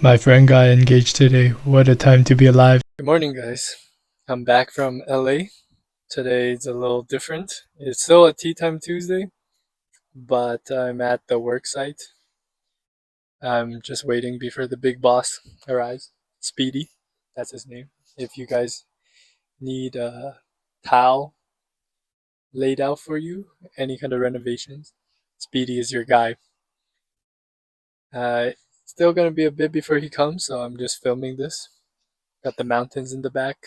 My friend got engaged today. What a time to be alive. Good morning, guys. I'm back from LA. Today's a little different. It's still a Teatime Tuesday, but I'm at the work site. I'm just waiting before the big boss arrives. Speedy, that's his name. If you guys need a towel laid out for you, any kind of renovations, Speedy is your guy. Uh, Still gonna be a bit before he comes, so I'm just filming this. Got the mountains in the back.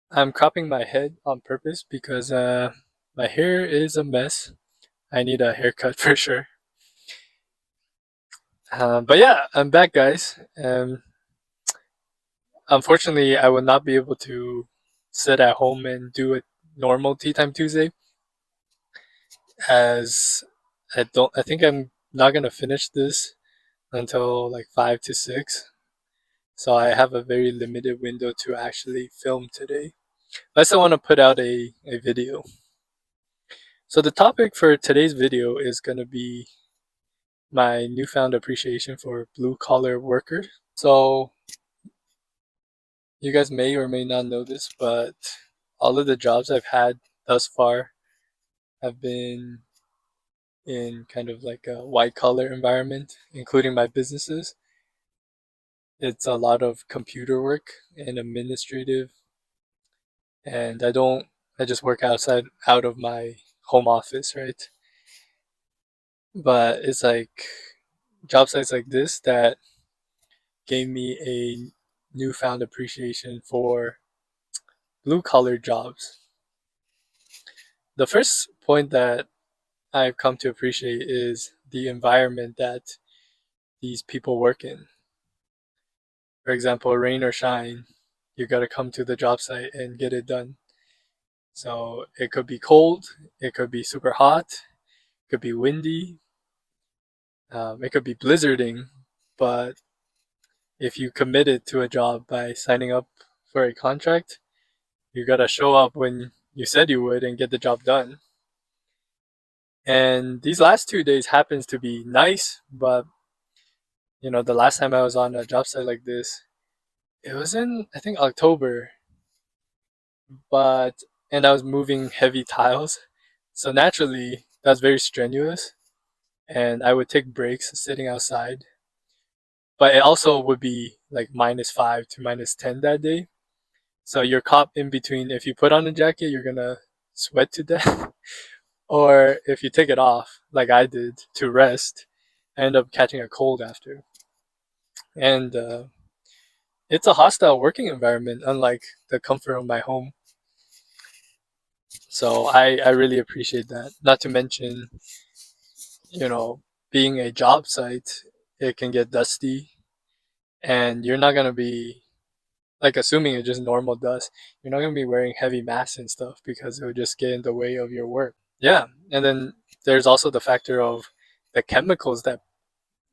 I'm cropping my head on purpose because my hair is a mess. I need a haircut for sure. But yeah, I'm back, guys. Unfortunately, I will not be able to sit at home and do a normal Tea Time Tuesday, as I think I'm not gonna finish this until like 5 to 6. So I have a very limited window to actually film today. I still want to put out a video. So the topic for today's video is gonna be my newfound appreciation for blue collar workers. So you guys may or may not know this, but all of the jobs I've had thus far have been in kind of like a white collar environment, including my businesses. It's a lot of computer work and administrative, and I just work out of my home office, right? But it's like job sites like this that gave me a newfound appreciation for blue collar jobs. The first point that I've come to appreciate is the environment that these people work in. For example, rain or shine, you got to come to the job site and get it done. So it could be cold, it could be super hot, it could be windy, it could be blizzarding, but if you committed to a job by signing up for a contract, you got to show up when you said you would and get the job done. And these last 2 days happens to be nice, but the last time I was on a job site like this, it was in I think October, but and I was moving heavy tiles, so naturally that's very strenuous, and I would take breaks sitting outside. But it also would be like -5 to -10 that day, so you're caught in between. If you put on a jacket, you're gonna sweat to death, or if you take it off, like I did to rest, I end up catching a cold after. And it's a hostile working environment, unlike the comfort of my home. So I really appreciate that. Not to mention, you know, being a job site, it can get dusty, and you're not gonna be like assuming it's just normal dust. You're not gonna be wearing heavy masks and stuff because it would just get in the way of your work. Yeah, and then there's also the factor of the chemicals that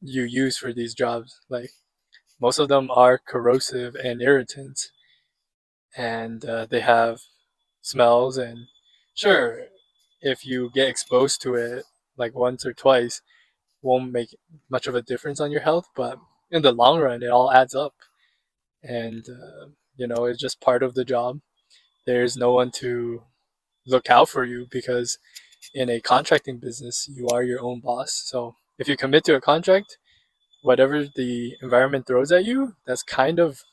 you use for these jobs. Like most of them are corrosive and irritants, and they have smells. And sure, if you get exposed to it like once or twice, won't make much of a difference on your health, but in the long run it all adds up. And it's just part of the job. There's no one to look out for you because in a contracting business you are your own boss. So if you commit to a contract, whatever the environment throws at you, that's kind of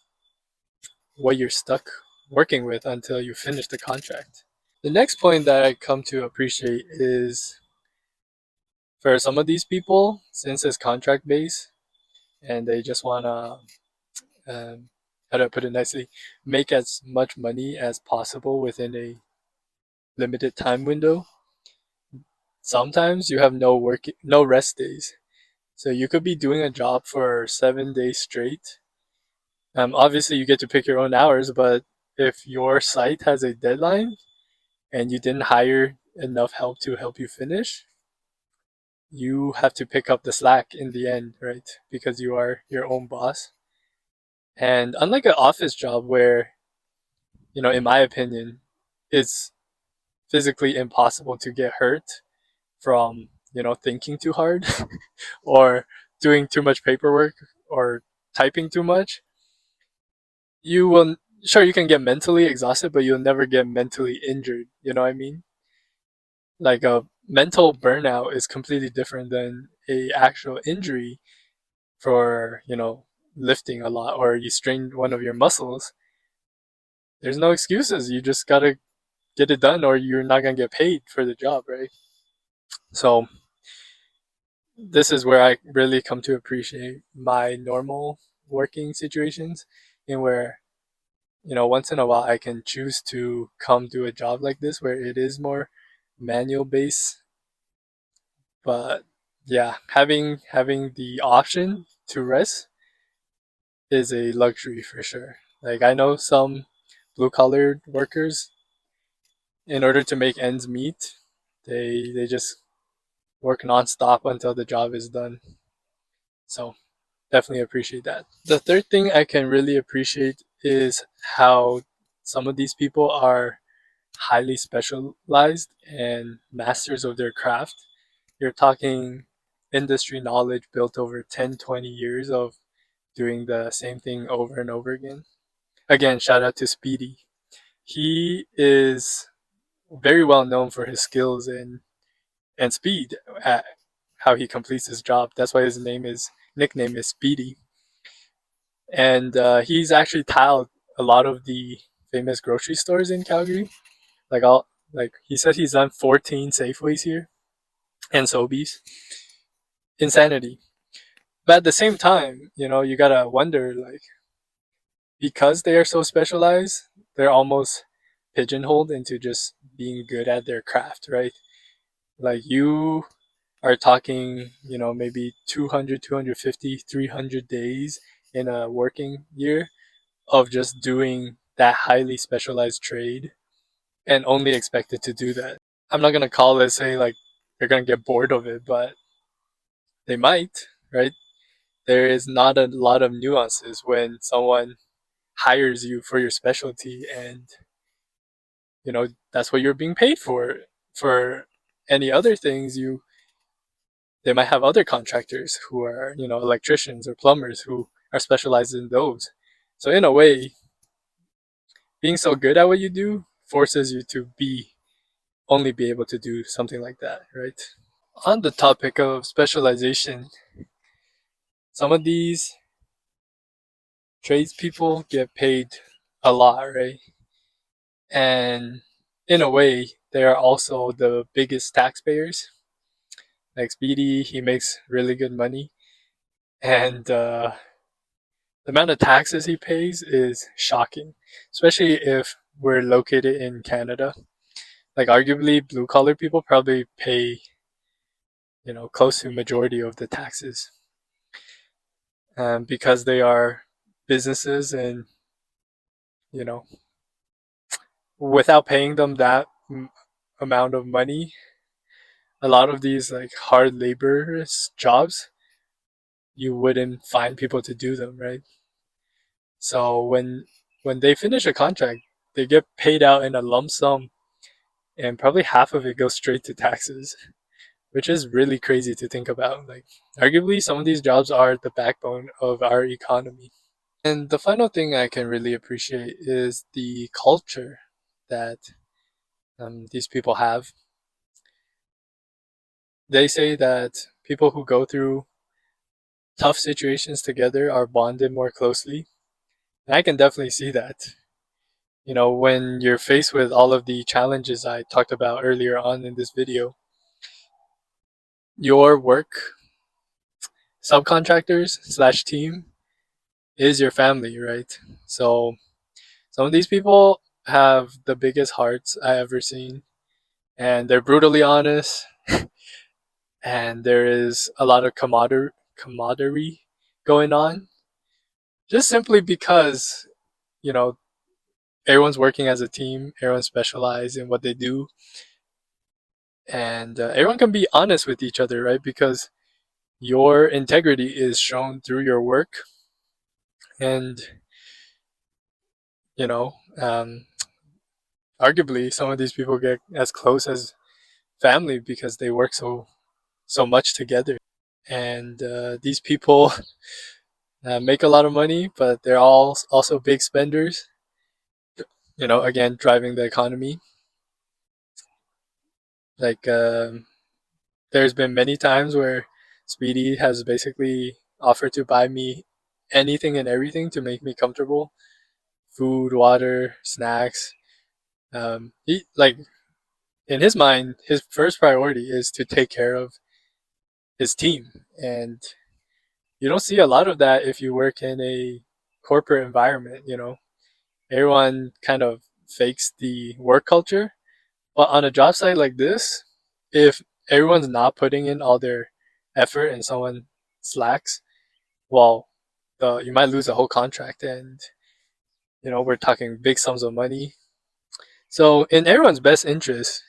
what you're stuck working with until you finish the contract. The next point that I come to appreciate is for some of these people, since it's contract based and they just want to, how do I put it nicely, make as much money as possible within a limited time window, sometimes you have no rest days. So you could be doing a job for 7 days straight. Obviously, you get to pick your own hours, but if your site has a deadline and you didn't hire enough help to help you finish, you have to pick up the slack in the end, right? Because you are your own boss. And unlike an office job where, in my opinion, it's physically impossible to get hurt from, thinking too hard or doing too much paperwork or typing too much, you will, sure, you can get mentally exhausted, but you'll never get mentally injured. You know what I mean? Like a mental burnout is completely different than a actual injury for, lifting a lot or you strained one of your muscles. There's no excuses. You just gotta get it done or you're not gonna get paid for the job, right? So this is where I really come to appreciate my normal working situations, in where, once in a while I can choose to come do a job like this where it is more manual based. But yeah, having the option to rest is a luxury for sure. Like I know some blue collar workers, in order to make ends meet, they just work nonstop until the job is done. So definitely appreciate that. The third thing I can really appreciate is how some of these people are highly specialized and masters of their craft. You're talking industry knowledge built over 10, 20 years of doing the same thing over and over again. Again, shout out to Speedy. He is very well known for his skills and speed at how he completes his job. That's why his nickname is Speedy. And he's actually tiled a lot of the famous grocery stores in Calgary. Like he said, he's done 14 Safeways here and Sobeys. Insanity. But at the same time, you gotta wonder, like, because they are so specialized, they're almost pigeonholed into just being good at their craft, right? Like you are talking, maybe 200, 250, 300 days in a working year of just doing that highly specialized trade and only expected to do that. I'm not going to call it, say, like, they're going to get bored of it, but they might, right? There is not a lot of nuances when someone hires you for your specialty, and that's what you're being paid for. For any other things, they might have other contractors who are, electricians or plumbers who are specialized in those. So in a way, being so good at what you do forces you to be able to do something like that, right? On the topic of specialization, some of these tradespeople get paid a lot, right? And in a way, they are also the biggest taxpayers. Like Speedy, he makes really good money, and the amount of taxes he pays is shocking, especially if we're located in Canada. Like arguably, blue collar people probably pay, close to majority of the taxes, because they are businesses, and you know, without paying them that amount of money, a lot of these like hard laborious jobs, you wouldn't find people to do them, right? So when they finish a contract, they get paid out in a lump sum, and probably half of it goes straight to taxes, which is really crazy to think about. Like, arguably, some of these jobs are the backbone of our economy. And the final thing I can really appreciate is the culture that these people have. They say that people who go through tough situations together are bonded more closely. And I can definitely see that. When you're faced with all of the challenges I talked about earlier on in this video, your work, subcontractors slash team, is your family, right? So some of these people have the biggest hearts I ever seen, and they're brutally honest, and there is a lot of camaraderie going on, just simply because you know everyone's working as a team, everyone's specialized in what they do, and everyone can be honest with each other, right? Because your integrity is shown through your work, and you know, um, arguably, some of these people get as close as family because they work so much together. And these people, make a lot of money, but they're all also big spenders. Again, driving the economy. Like, there's been many times where Speedy has basically offered to buy me anything and everything to make me comfortable: food, water, snacks. He like in his mind, his first priority is to take care of his team, and you don't see a lot of that if you work in a corporate environment. Everyone kind of fakes the work culture, but on a job site like this, if everyone's not putting in all their effort and someone slacks, well, you might lose a whole contract, and we're talking big sums of money. So in everyone's best interest,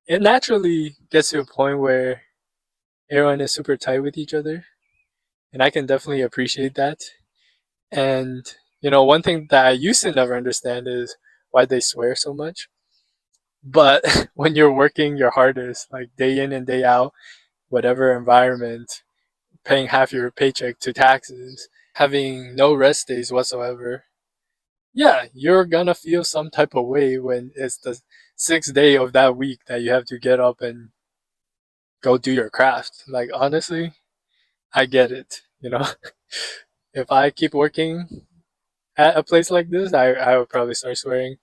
it naturally gets to a point where everyone is super tight with each other, and I can definitely appreciate that. And one thing that I used to never understand is why they swear so much. But when you're working your hardest, like day in and day out, whatever environment, paying half your paycheck to taxes, having no rest days whatsoever, yeah, you're gonna feel some type of way when it's the sixth day of that week that you have to get up and go do your craft. Like, honestly, I get it. If I keep working at a place like this, I would probably start swearing,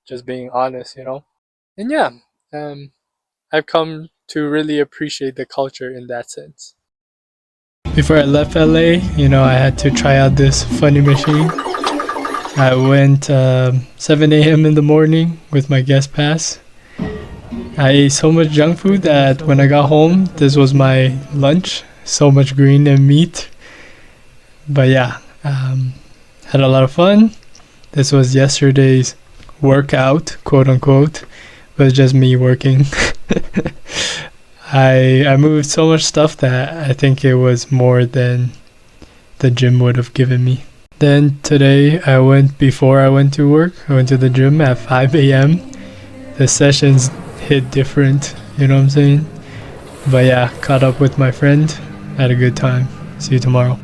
just being honest. And yeah, um, I've come to really appreciate the culture in that sense. Before I left LA, I had to try out this funny machine. I went 7 a.m. in the morning with my guest pass. I ate so much junk food that when I got home, this was my lunch. So much green and meat. But yeah, had a lot of fun. This was yesterday's workout, quote unquote, but it's just me working. I moved so much stuff that I think it was more than the gym would have given me. Then today before I went to work, I went to the gym at 5 a.m. The sessions hit different, you know what I'm saying? But yeah, caught up with my friend, had a good time. See you tomorrow.